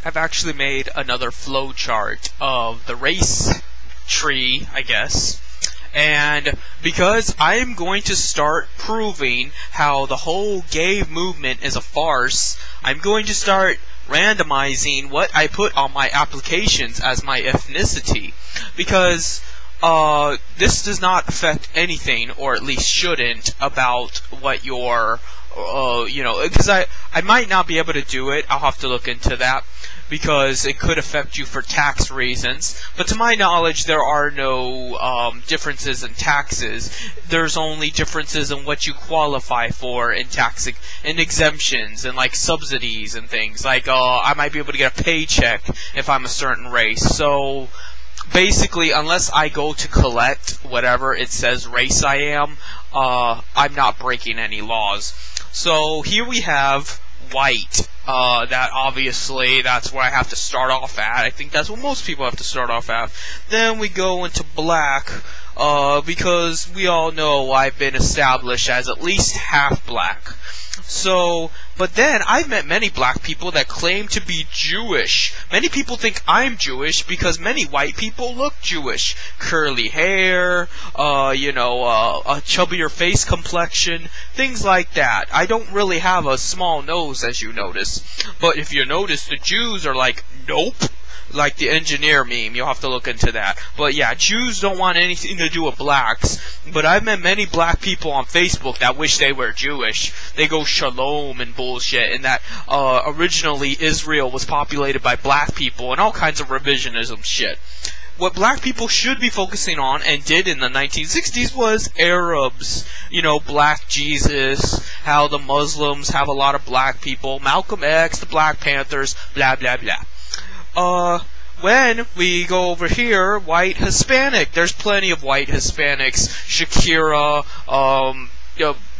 I've actually made another flowchart of the race tree, I guess. And because I am going to start proving how the whole gay movement is a farce, I'm going to start randomizing what I put on my applications as my ethnicity. Because this does not affect anything, or at least shouldn't, about what your, because I might not be able to do it. I'll have to look into that, because it could affect you for tax reasons. But to my knowledge, there are no differences in taxes. There's only differences in what you qualify for in tax and exemptions and like subsidies and things. Like I might be able to get a paycheck if I'm a certain race. So basically, unless I go to collect whatever it says race I am, I'm not breaking any laws. So here we have white. That obviously, that's where I have to start off at. I think that's what most people have to start off at. Then we go into black, because we all know I've been established as at least half black. So, but then I've met many black people that claim to be Jewish. Many people think I'm Jewish because many white people look Jewish. Curly hair, a chubbier face complexion, things like that. I don't really have a small nose, as you notice. But if you notice, the Jews are like, nope. Like the engineer meme, you'll have to look into that. But yeah, Jews don't want anything to do with blacks. But I've met many black people on Facebook that wish they were Jewish. They go shalom and bullshit, and that originally Israel was populated by black people and all kinds of revisionism shit. What black people should be focusing on, and did in the 1960s, was Arabs. You know, Black Jesus, how the Muslims have a lot of black people, Malcolm X, the Black Panthers, blah blah blah. When we go over here, white Hispanic, there's plenty of white Hispanics. Shakira,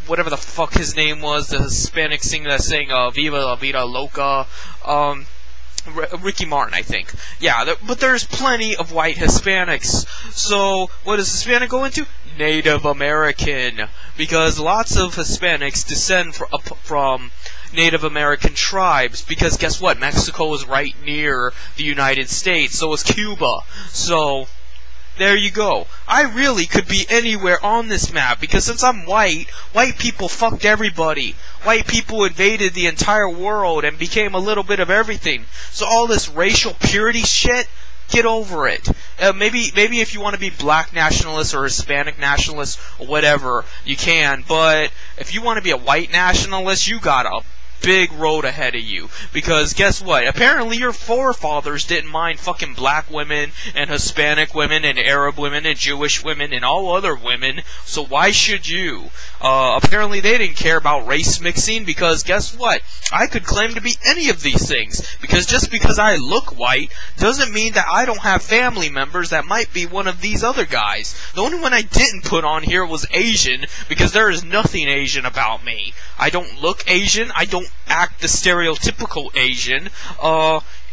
whatever the fuck his name was, the Hispanic singer that sang Viva La Vida Loca, Ricky Martin, I think. Yeah, but there's plenty of white Hispanics. So, what does Hispanic go into? Native American. Because lots of Hispanics descend from Native American tribes, because guess what? Mexico is right near the United States, so is Cuba. So, there you go. I really could be anywhere on this map, because since I'm white, white people fucked everybody. White people invaded the entire world and became a little bit of everything. So all this racial purity shit, get over it. Maybe if you want to be black nationalist or Hispanic nationalist or whatever, you can. But if you want to be a white nationalist, you got a big road ahead of you. Because guess what? Apparently your forefathers didn't mind fucking black women and Hispanic women and Arab women and Jewish women and all other women. So why should you? Apparently they didn't care about race mixing, because guess what? I could claim to be any of these things. Because just because I look white doesn't mean that I don't have family members that might be one of these other guys. The only one I didn't put on here was Asian, because there is nothing Asian about me. I don't look Asian. I don't act the stereotypical Asian.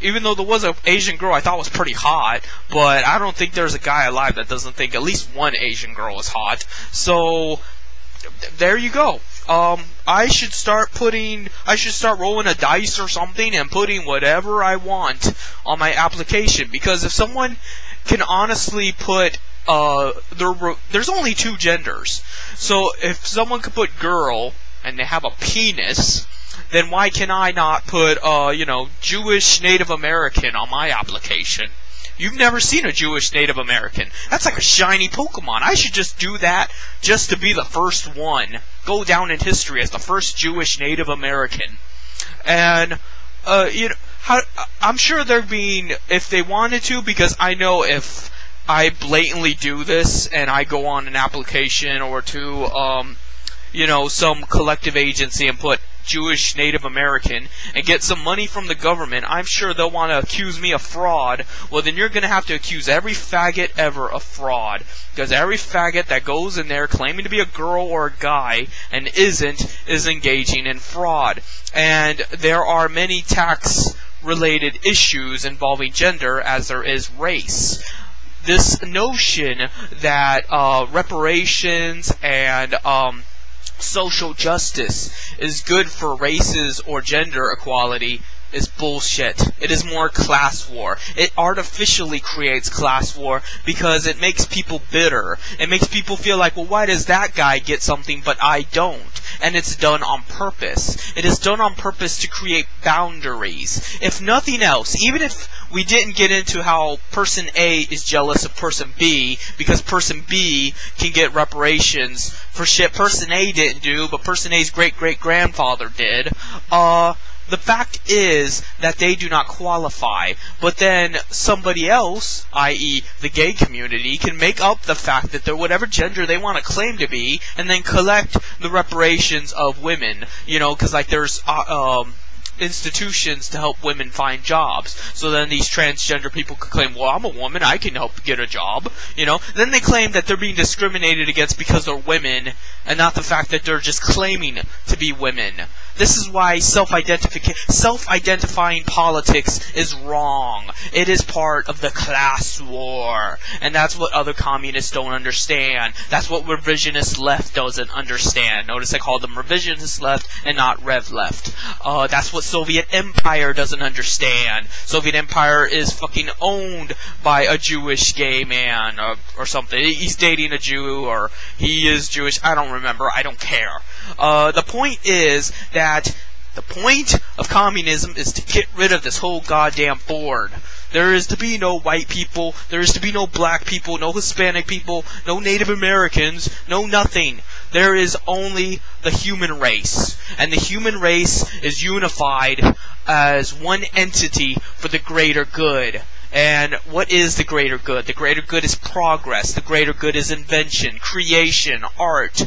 Even though there was an Asian girl I thought was pretty hot, but I don't think there's a guy alive that doesn't think at least one Asian girl is hot. So there you go. I should start rolling a dice or something and putting whatever I want on my application, because if someone can honestly put there's only two genders. So if someone could put girl and they have a penis, then why can I not put, Jewish Native American on my application? You've never seen a Jewish Native American. That's like a shiny Pokemon. I should just do that just to be the first one. Go down in history as the first Jewish Native American. And, I'm sure they're being, if they wanted to, because I know if I blatantly do this and I go on an application or to, some collective agency and put Jewish Native American and get some money from the government, I'm sure they'll want to accuse me of fraud. Well, then you're going to have to accuse every faggot ever of fraud, because every faggot that goes in there claiming to be a girl or a guy and isn't is engaging in fraud. And there are many tax-related issues involving gender as there is race. This notion that reparations and social justice is good for races or gender equality is bullshit. It is more class war. It artificially creates class war because it makes people bitter. It makes people feel like, well, why does that guy get something but I don't? And it's done on purpose. It is done on purpose to create boundaries. If nothing else, even if we didn't get into how person A is jealous of person B because person B can get reparations for shit person A didn't do, but person A's great-great-grandfather did, the fact is that they do not qualify. But then somebody else, i.e. the gay community, can make up the fact that they're whatever gender they want to claim to be, and then collect the reparations of women. You know, because like there's institutions to help women find jobs. So then these transgender people could claim, well, I'm a woman, I can help get a job. You know, then they claim that they're being discriminated against because they're women, and not the fact that they're just claiming to be women. This is why self-identifying politics is wrong. It is part of the class war. And that's what other communists don't understand. That's what revisionist left doesn't understand. Notice I call them revisionist left and not rev left. That's what Soviet Empire doesn't understand. Soviet Empire is fucking owned by a Jewish gay man or something. He's dating a Jew, or he is Jewish. I don't remember. I don't care. The point is that the point of communism is to get rid of this whole goddamn board. There is to be no white people, there is to be no black people, no Hispanic people, no Native Americans, no nothing. There is only the human race. And the human race is unified as one entity for the greater good. And what is the greater good? The greater good is progress. The greater good is invention, creation, art,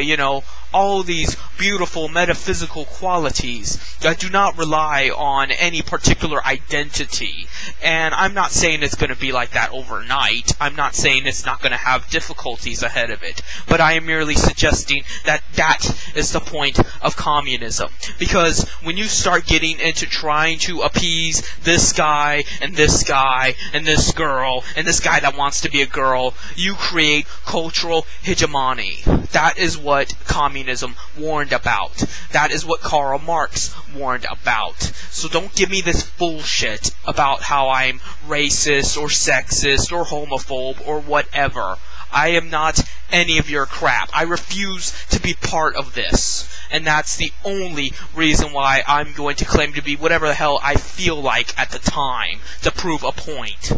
you know, all these beautiful metaphysical qualities that do not rely on any particular identity. And I'm not saying it's going to be like that overnight. I'm not saying it's not going to have difficulties ahead of it. But I am merely suggesting that that is the point of communism. Because when you start getting into trying to appease this guy and this guy and this girl and this guy that wants to be a girl, you create cultural hegemony. That is what communism warned about. That is what Karl Marx warned about. So don't give me this bullshit about how I'm racist or sexist or homophobe or whatever. I am not any of your crap. I refuse to be part of this. And that's the only reason why I'm going to claim to be whatever the hell I feel like at the time to prove a point.